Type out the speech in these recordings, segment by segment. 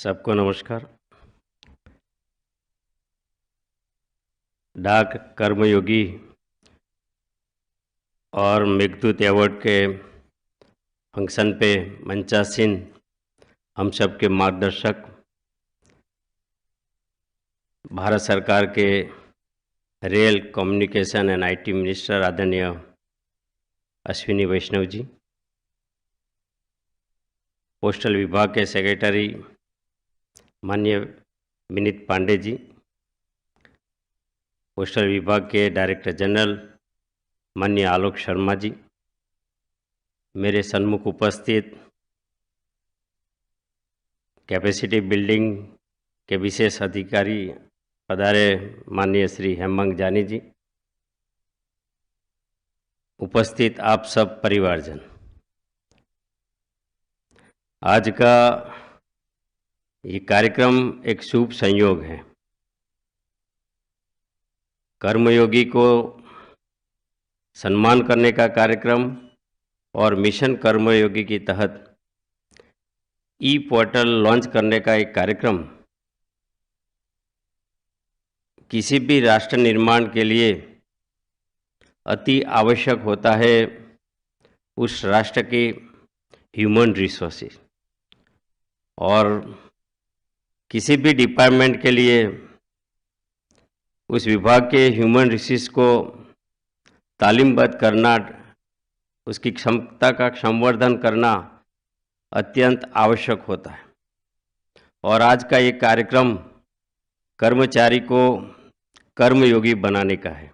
सबको नमस्कार। डाक कर्मयोगी और मेघदूत अवार्ड के फंक्शन पे मंचासीन हम सब के मार्गदर्शक, भारत सरकार के rail communication and IT minister आदरणीय अश्विनी वैष्णव जी, पोस्टल विभाग के सेक्रेटरी माननीय विनीत पांडे जी, पोस्टल विभाग के डायरेक्टर जनरल माननीय आलोक शर्मा जी, मेरे सन्मुख उपस्थित कैपेसिटी बिल्डिंग के विशेष अधिकारी पधारे माननीय श्री हेमंग जानी जी, उपस्थित आप सब परिवारजन, आज का ये कार्यक्रम एक शुभ संयोग है। कर्मयोगी को सम्मान करने का कार्यक्रम और मिशन कर्मयोगी के तहत ई पोर्टल लॉन्च करने का एक कार्यक्रम किसी भी राष्ट्र निर्माण के लिए अति आवश्यक होता है। उस राष्ट्र के ह्यूमन रिसोर्सेज और किसी भी डिपार्टमेंट के लिए उस विभाग के ह्यूमन रिसोर्स को तालीमबद्ध करना, उसकी क्षमता का संवर्धन करना अत्यंत आवश्यक होता है। और आज का ये कार्यक्रम कर्मचारी को कर्मयोगी बनाने का है।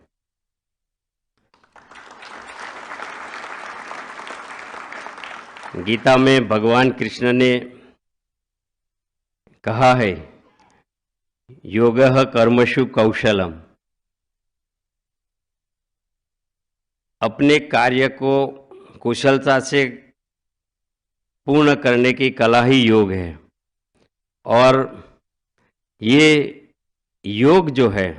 गीता में भगवान कृष्ण ने कहा है, योगः कर्मसु कौशलम, अपने कार्य को कुशलता से पूर्ण करने की कला ही योग है। और ये योग जो है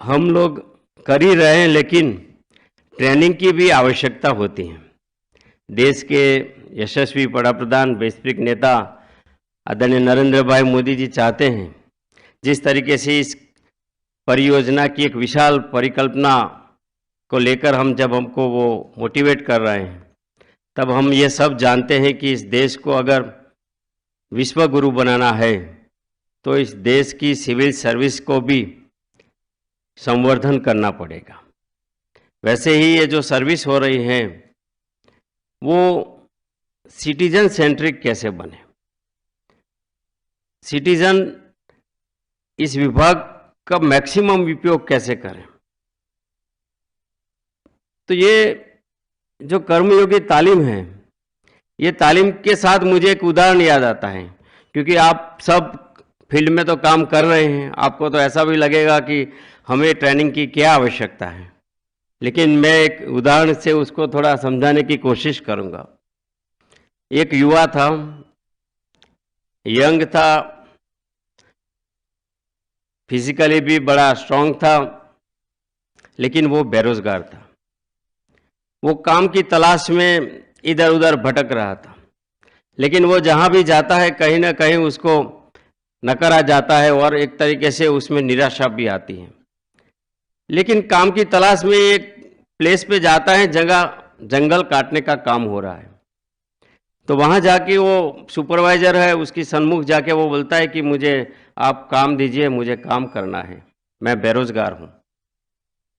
हम लोग कर ही रहे हैं, लेकिन ट्रेनिंग की भी आवश्यकता होती है। देश के यशस्वी वडाप्रधान, वैश्विक नेता आदरणीय नरेंद्र भाई मोदी जी चाहते हैं, जिस तरीके से इस परियोजना की एक विशाल परिकल्पना को लेकर जब हमको वो मोटिवेट कर रहे हैं, तब हम ये सब जानते हैं कि इस देश को अगर विश्व गुरु बनाना है तो इस देश की सिविल सर्विस को भी संवर्धन करना पड़ेगा। वैसे ही ये जो सर्विस हो रही है वो सिटीजन सेंट्रिक कैसे बने, सिटीजन इस विभाग का मैक्सिमम उपयोग कैसे करें। तो ये जो कर्मयोगी तालीम है, ये तालीम के साथ मुझे एक उदाहरण याद आता है, क्योंकि आप सब फील्ड में तो काम कर रहे हैं, आपको तो ऐसा भी लगेगा कि हमें ट्रेनिंग की क्या आवश्यकता है, लेकिन मैं एक उदाहरण से उसको थोड़ा समझाने की कोशिश करूंगा। एक युवा था, यंग था, फिजिकली भी बड़ा स्ट्रांग था, लेकिन वो बेरोजगार था। वो काम की तलाश में इधर उधर भटक रहा था, लेकिन वो जहां भी जाता है कहीं ना कहीं उसको नकारा जाता है और एक तरीके से उसमें निराशा भी आती है। लेकिन काम की तलाश में एक प्लेस पे जाता है, जंगल काटने का काम हो रहा है। तो वहां जाके वो सुपरवाइजर है, उसकी सन्मुख जाके वो बोलता है कि मुझे आप काम दीजिए, मुझे काम करना है, मैं बेरोजगार हूं।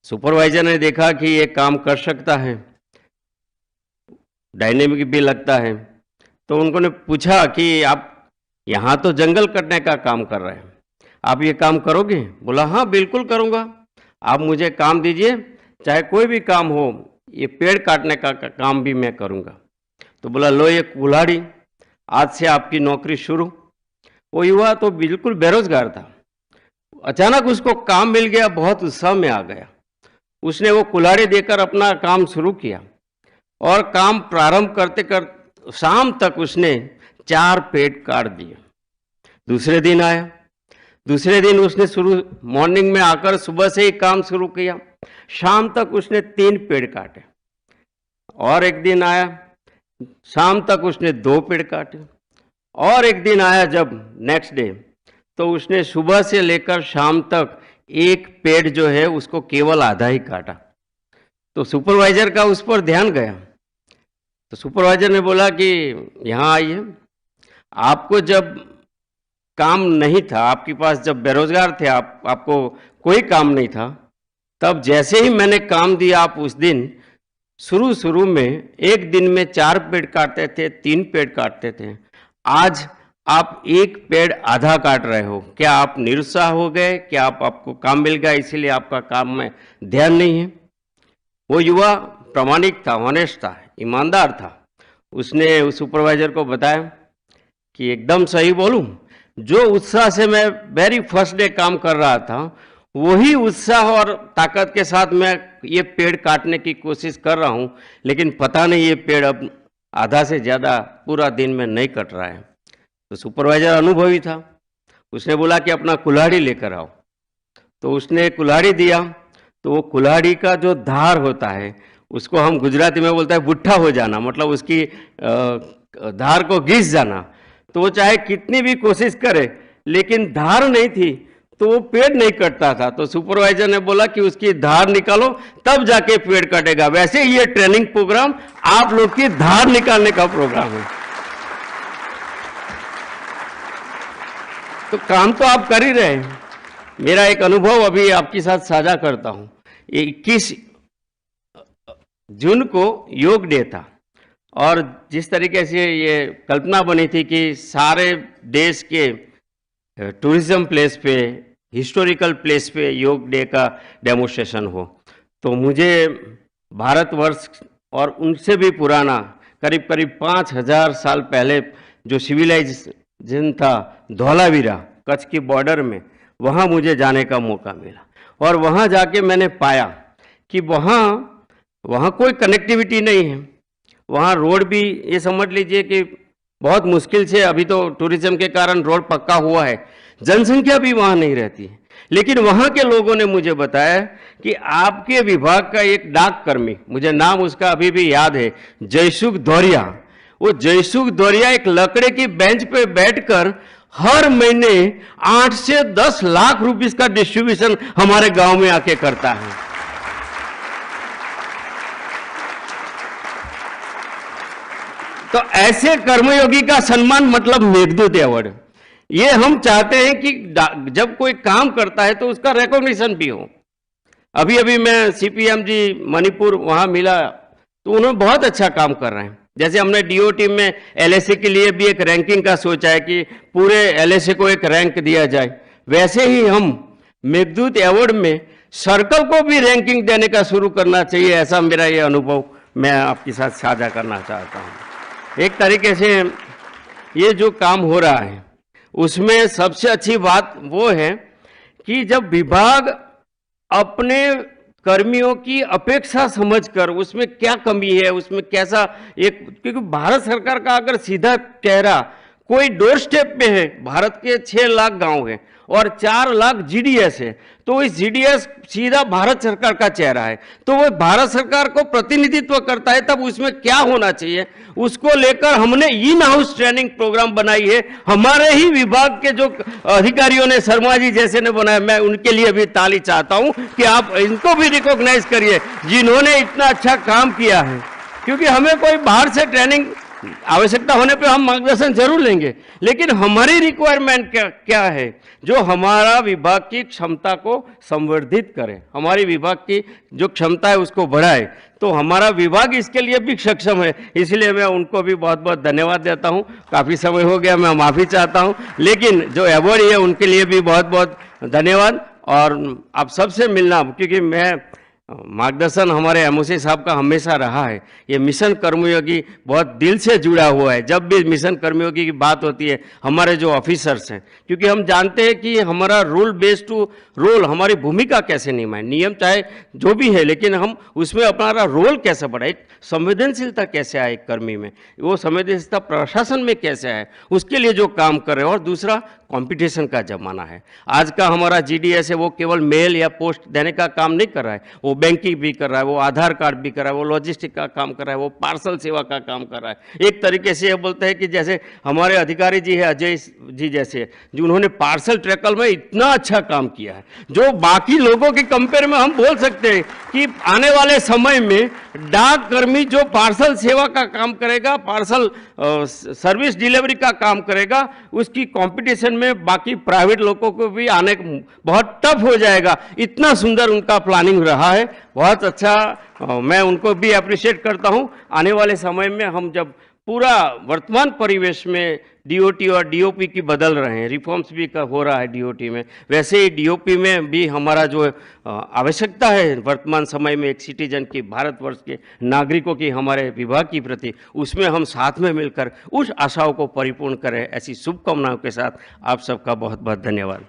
सुपरवाइजर ने देखा कि ये काम कर सकता है, डायनेमिक भी लगता है, तो उन्होंने पूछा कि आप यहाँ तो जंगल कटने का काम कर रहे हैं, आप ये काम करोगे? बोला हाँ बिल्कुल करूँगा, आप मुझे काम दीजिए, चाहे कोई भी काम हो, ये पेड़ काटने का काम भी मैं करूँगा। तो बोला लो ये कुल्हाड़ी, आज से आपकी नौकरी शुरू। वो युवा तो बिल्कुल बेरोजगार था, अचानक उसको काम मिल गया, बहुत उत्साह में आ गया। उसने वो कुल्हाड़ी देकर अपना काम शुरू किया और काम प्रारंभ करते करते शाम तक उसने 4 पेड़ काट दिए। दूसरे दिन आया, दूसरे दिन उसने मॉर्निंग में आकर सुबह से ही काम शुरू किया, शाम तक उसने 3 पेड़ काटे। और एक दिन आया, शाम तक उसने 2 पेड़ काटे। और एक दिन आया जब नेक्स्ट डे, तो उसने सुबह से लेकर शाम तक एक पेड़ जो है उसको केवल आधा ही काटा। तो सुपरवाइजर का उस पर ध्यान गया। तो सुपरवाइजर ने बोला कि यहाँ आइए, आपको जब काम नहीं था, आपके पास जब बेरोजगार थे, आपको कोई काम नहीं था, तब जैसे ही मैंने काम दिया, आप उस दिन शुरू में एक दिन में 4 पेड़ काटते थे, 3 पेड़ काटते थे। आज आप एक पेड़ आधा काट रहे हो। क्या आप निरुत्साह हो गए? क्या आपको काम मिल गया इसीलिए आपका काम में ध्यान नहीं है? वो युवा प्रामाणिक था, ऑनेस्ट था, ईमानदार था। उसने उस सुपरवाइजर को बताया कि एकदम सही बोलूं, जो उत्साह से मैं वेरी फर्स्ट डे काम कर रहा था, वही उत्साह और ताकत के साथ मैं ये पेड़ काटने की कोशिश कर रहा हूं, लेकिन पता नहीं ये पेड़ अब आधा से ज़्यादा पूरा दिन में नहीं कट रहा है। तो सुपरवाइजर अनुभवी था, उसने बोला कि अपना कुल्हाड़ी लेकर आओ। तो उसने कुल्हाड़ी दिया। तो वो कुल्हाड़ी का जो धार होता है, उसको हम गुजराती में बोलते हैं बुट्ठा हो जाना, मतलब उसकी धार को घिस जाना। तो वो चाहे कितनी भी कोशिश करे, लेकिन धार नहीं थी तो वो पेड़ नहीं कटता था। तो सुपरवाइजर ने बोला कि उसकी धार निकालो, तब जाके पेड़ कटेगा। वैसे ये ट्रेनिंग प्रोग्राम आप लोग की धार निकालने का प्रोग्राम है। तो काम तो आप कर ही रहे हैं। मेरा एक अनुभव अभी आपके साथ साझा करता हूं। 21 जून को योग डे था, और जिस तरीके से ये कल्पना बनी थी कि सारे देश के टूरिज्म प्लेस पे, हिस्टोरिकल प्लेस पे योग डे का डेमोन्स्ट्रेशन हो, तो मुझे भारतवर्ष और उनसे भी पुराना करीब 5000 साल पहले जो सिविलाइजेशन था धौलावीरा, कच्छ की बॉर्डर में, वहाँ मुझे जाने का मौका मिला। और वहाँ जाके मैंने पाया कि वहाँ कोई कनेक्टिविटी नहीं है। वहाँ रोड भी, ये समझ लीजिए कि बहुत मुश्किल से, अभी तो टूरिज्म के कारण रोड पक्का हुआ है, जनसंख्या भी वहाँ नहीं रहती है। लेकिन वहाँ के लोगों ने मुझे बताया कि आपके विभाग का एक डाक कर्मी, मुझे नाम उसका अभी भी याद है, जयसुख दौरिया, वो जयसुख दौरिया एक लकड़े की बेंच पे बैठकर हर महीने 8 से 10 लाख रुपीस का डिस्ट्रीब्यूशन हमारे गांव में आके करता है। तो ऐसे कर्मयोगी का सम्मान मतलब मेघदूत अवार्ड। ये हम चाहते हैं कि जब कोई काम करता है तो उसका रिकॉग्निशन भी हो। अभी अभी मैं सीपीएम जी मणिपुर वहां मिला, तो उन्होंने बहुत अच्छा काम कर रहे हैं। जैसे हमने डीओ टीम में एलएसी के लिए भी एक रैंकिंग का सोचा है कि पूरे एलएसी को एक रैंक दिया जाए, वैसे ही हम मेघदूत अवार्ड में सर्कल को भी रैंकिंग देने का शुरू करना चाहिए। ऐसा मेरा ये अनुभव मैं आपके साथ साझा करना चाहता हूँ। एक तरीके से ये जो काम हो रहा है उसमें सबसे अच्छी बात वो है कि जब विभाग अपने कर्मियों की अपेक्षा समझकर उसमें क्या कमी है, उसमें कैसा एक, क्योंकि भारत सरकार का अगर सीधा चेहरा कोई डोर स्टेप पे है, भारत के 6 लाख गांव हैं और 4 लाख जीडीएस है, तो इस जीडीएस सीधा भारत सरकार का चेहरा है, तो वो भारत सरकार को प्रतिनिधित्व करता है। तब उसमें क्या होना चाहिए, उसको लेकर हमने इन हाउस ट्रेनिंग प्रोग्राम बनाई है। हमारे ही विभाग के जो अधिकारियों ने, शर्मा जी जैसे ने बनाया, मैं उनके लिए भी ताली चाहता हूं कि आप इनको भी रिकॉग्नाइज करिए जिन्होंने इतना अच्छा काम किया है। क्योंकि हमें कोई बाहर से ट्रेनिंग, आवश्यकता होने पे हम मार्गदर्शन जरूर लेंगे, लेकिन हमारी रिक्वायरमेंट क्या है, जो हमारा विभाग की क्षमता को संवर्धित करे, हमारी विभाग की जो क्षमता है उसको बढ़ाए। तो हमारा विभाग इसके लिए भी सक्षम है, इसलिए मैं उनको भी बहुत बहुत धन्यवाद देता हूं। काफ़ी समय हो गया, मैं माफ़ी चाहता हूं, लेकिन जो अवार्ड है उनके लिए भी बहुत बहुत धन्यवाद। और आप सबसे मिलना, क्योंकि मैं मार्गदर्शन हमारे एमओसी साहब का हमेशा रहा है। ये मिशन कर्मयोगी बहुत दिल से जुड़ा हुआ है। जब भी मिशन कर्मयोगी की बात होती है, हमारे जो ऑफिसर्स हैं, क्योंकि हम जानते हैं कि हमारा रोल बेस्ड टू रोल, हमारी भूमिका कैसे निभाएं, नियम चाहे जो भी है, लेकिन हम उसमें हमारा रोल कैसे बढ़ाए, संवेदनशीलता कैसे आए कर्मी में, वो संवेदनशीलता प्रशासन में कैसे आए, उसके लिए जो काम कर रहे हैं। और दूसरा, कंपटीशन का जमाना है। आज का हमारा जीडीएस है, वो केवल मेल या पोस्ट देने का काम नहीं कर रहा है, वो बैंकिंग भी कर रहा है, वो आधार कार्ड भी कर रहा है, वो लॉजिस्टिक का काम कर रहा है, वो पार्सल सेवा का काम कर रहा है। एक तरीके से ये बोलते हैं कि जैसे हमारे अधिकारी जी है अजय जी जैसे, जो उन्होंने पार्सल ट्रैकल में इतना अच्छा काम किया है, जो बाकी लोगों के कंपेयर में हम बोल सकते हैं कि आने वाले समय में डाक कर्मी जो पार्सल सेवा का काम करेगा, पार्सल सर्विस डिलीवरी का काम करेगा, उसकी कंपटीशन में बाकी प्राइवेट लोगों को भी आने बहुत टफ हो जाएगा। इतना सुंदर उनका प्लानिंग रहा है, बहुत अच्छा। मैं उनको भी अप्रिशिएट करता हूं। आने वाले समय में हम जब पूरा वर्तमान परिवेश में डीओटी और डीओपी की बदल रहे हैं, रिफॉर्म्स भी हो रहा है डीओटी में, वैसे ही डीओपी में भी हमारा जो आवश्यकता है वर्तमान समय में एक सिटीजन की, भारतवर्ष के नागरिकों की हमारे विभाग की प्रति, उसमें हम साथ में मिलकर उस आशाओं को परिपूर्ण करें, ऐसी शुभकामनाओं के साथ आप सबका बहुत बहुत धन्यवाद।